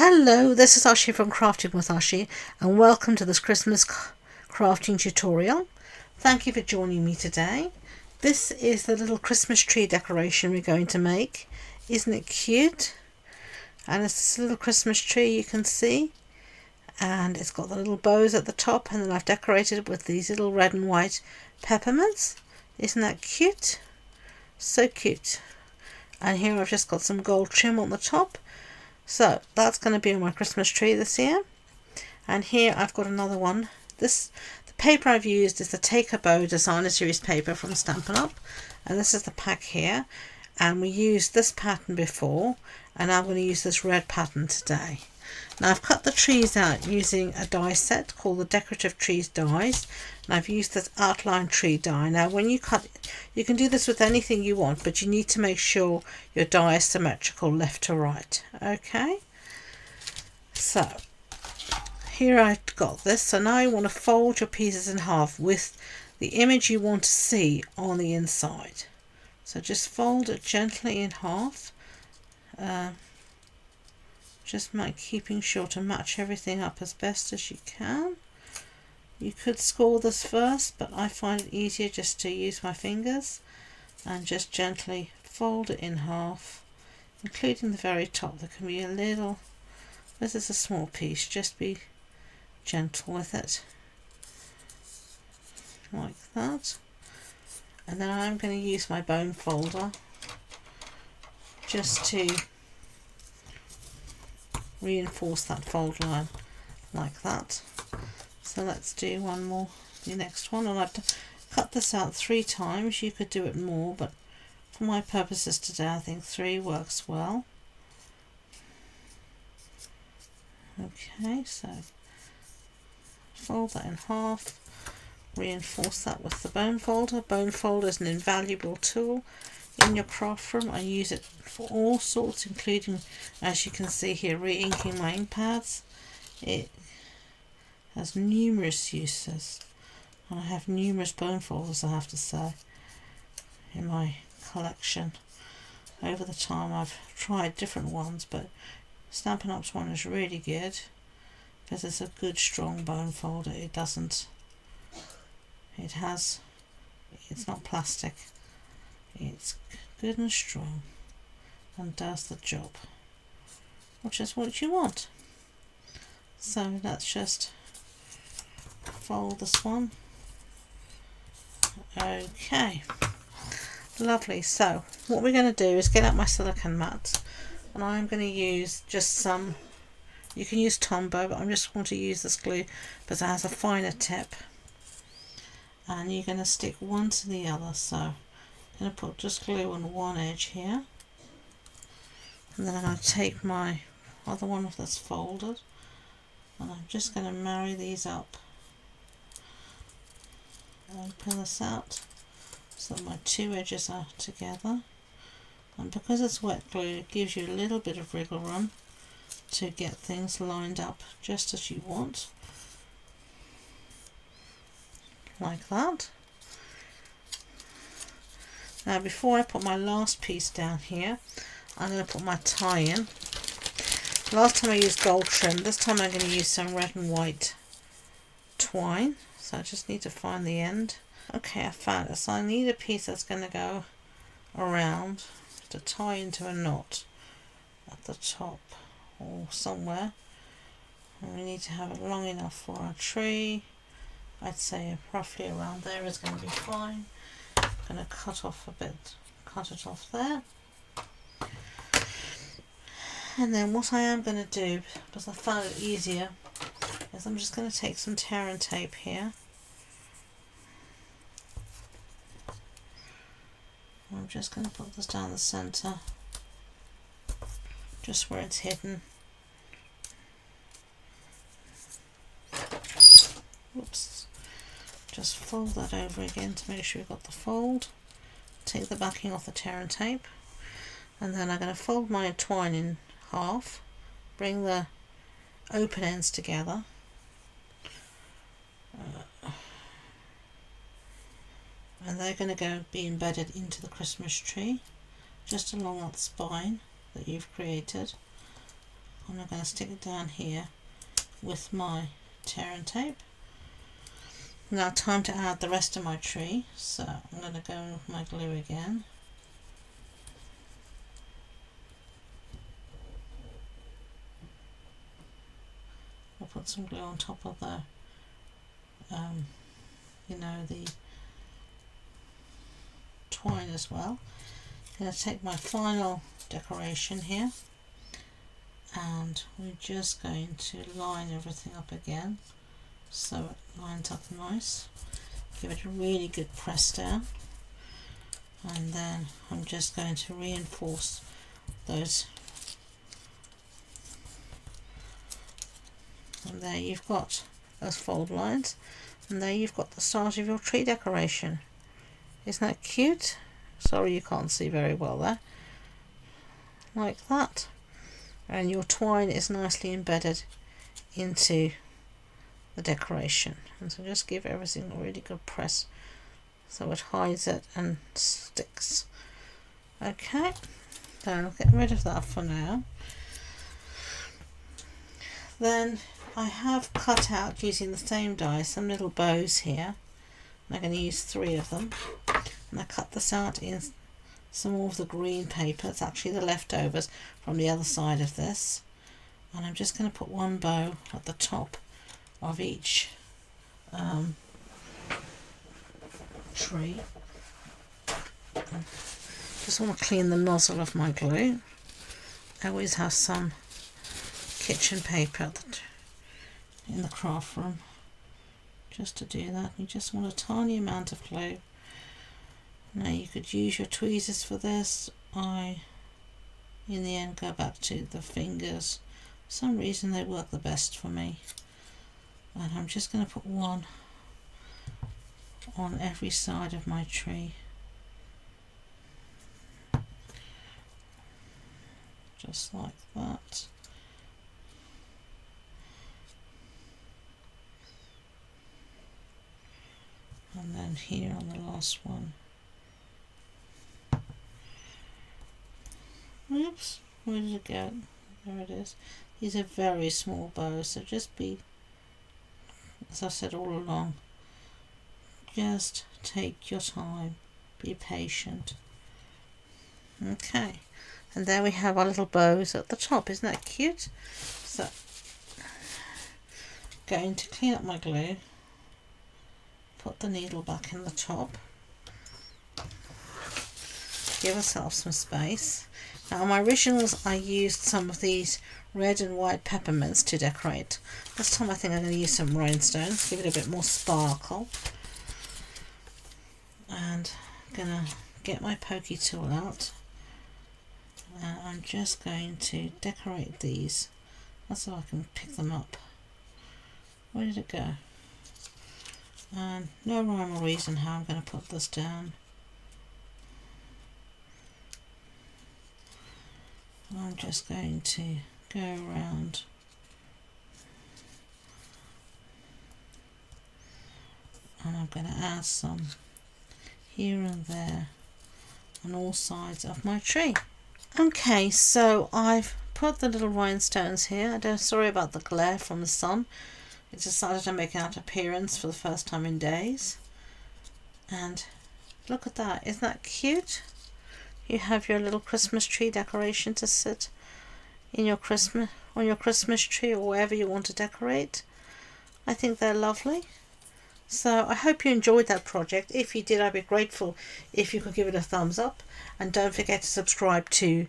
Hello, this is Ashee from Crafting with Ashee, and welcome to this Christmas crafting tutorial. Thank you for joining me today. This is the little Christmas tree decoration we're going to make. Isn't it cute? And it's this little Christmas tree you can see, and it's got the little bows at the top, and then I've decorated it with these little red and white peppermints. Isn't that cute? So cute. And here I've just got some gold trim on the top. So that's going to be on my Christmas tree this year. And here I've got another one. The paper I've used is the Take a Bow Designer Series paper from Stampin Up. And this is the pack here. And we used this pattern before. And I'm going to use this red pattern today. Now I've cut the trees out using a die set called the Decorative Trees dies. And I've used this outline tree die. Now when you cut, you can do this with anything you want, but you need to make sure your die is symmetrical left to right. Okay, so here I've got this. So now you want to fold your pieces in half with the image you want to see on the inside. So just fold it gently in half. Just keeping sure to match everything up as best as you can. You could score this first, but I find it easier just to use my fingers and just gently fold it in half, including the very top. There can be a little, this is a small piece, just be gentle with it, like that. And then I'm going to use my bone folder just to reinforce that fold line like that. So let's do one more, the next one, and I've cut this out 3 times. You could do it more, but for my purposes today I think 3 works well. Okay, so fold that in half, reinforce that with the bone folder. Bone folder is an invaluable tool in your craft room. I use it for all sorts, including, as you can see here, re-inking my ink pads. It has numerous uses, and I have numerous bone folders, I have to say, in my collection. Over the time I've tried different ones, but Stampin' Up's one is really good because it's a good strong bone folder. It's not plastic. It's good and strong and does the job, which is what you want. So let's just fold this one. Okay, lovely. So what we're going to do is get out my silicone mat, and I'm going to use just some, you can use Tombow, but I'm just going to use this glue because it has a finer tip, and you're going to stick one to the other. So I'm going to put just glue on one edge here, and then I'm going to take my other one that's folded, and I'm just going to marry these up. Open this out so that my 2 edges are together, and because it's wet glue it gives you a little bit of wriggle room to get things lined up just as you want, like that. Now before I put my last piece down here, I'm going to put my tie in. Last time I used gold trim, this time I'm going to use some red and white twine. So I just need to find the end. Okay, I found it. So I need a piece that's going to go around to tie into a knot at the top or somewhere. And we need to have it long enough for our tree. I'd say roughly around there is going to be fine. I'm going to cut off a bit, cut it off there. And then what I am going to do, because I found it easier, is I'm just going to take some tear and tape here. I'm just going to put this down the centre, just where it's hidden. Whoops. Just fold that over again to make sure we've got the fold. Take the backing off the tear and tape, and then I'm going to fold my twine in half, bring the open ends together, and they're going to be embedded into the Christmas tree just along that spine that you've created and I'm going to stick it down here with my tear and tape. Now time to add the rest of my tree, so I'm going to go with my glue again. I'll put some glue on top of the the twine as well. I'm going to take my final decoration here, and we're just going to line everything up again so it lines up nice. Give it a really good press down, and then I'm just going to reinforce those. And there you've got those fold lines, and there you've got the start of your tree decoration. Isn't that cute? Sorry you can't see very well there. Like that. And your twine is nicely embedded into the decoration. And so just give everything a really good press so it hides it and sticks. Okay, so I'll get rid of that for now. Then I have cut out, using the same die, some little bows here. I'm going to use 3 of them, and I cut this out in some more of the green paper. It's actually the leftovers from the other side of this, and I'm just going to put one bow at the top of each tree. Just want to clean the nozzle of my glue. I always have some kitchen paper in the craft room just to do that. You just want a tiny amount of glue. Now you could use your tweezers for this. I in the end go back to the fingers. For some reason they work the best for me, and I'm just going to put one on every side of my tree, just like that. And then here on the last one. Oops, where did it go? There it is. These are very small bows, so just be, as I've said all along, just take your time, be patient. Okay, and there we have our little bows at the top. Isn't that cute? So, going to clean up my glue. Put the needle back in the top, give ourselves some space. Now on my originals I used some of these red and white peppermints to decorate. This time I think I'm going to use some rhinestones, give it a bit more sparkle. And I'm going to get my pokey tool out, and I'm just going to decorate these. That's so I can pick them up. Where did it go? And no rhyme or reason how I'm going to put this down. I'm just going to go around and I'm going to add some here and there on all sides of my tree. Okay, so I've put the little rhinestones here. Sorry about the glare from the sun. It decided to make an appearance for the first time in days. And look at that, isn't that cute? You have your little Christmas tree decoration to sit in your on your Christmas tree or wherever you want to decorate. I think they're lovely. So I hope you enjoyed that project. If you did, I'd be grateful if you could give it a thumbs up, and don't forget to subscribe to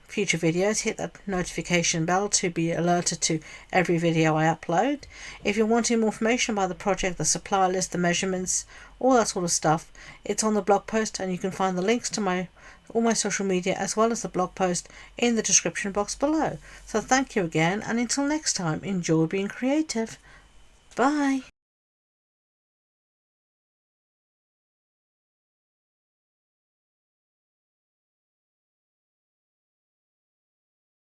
future videos. Hit that notification bell to be alerted to every video I upload. If you're wanting more information about the project, the supply list, the measurements, all that sort of stuff, it's on the blog post, and you can find the links to all my social media as well as the blog post in the description box below. So thank you again, and until next time, enjoy being creative. Bye.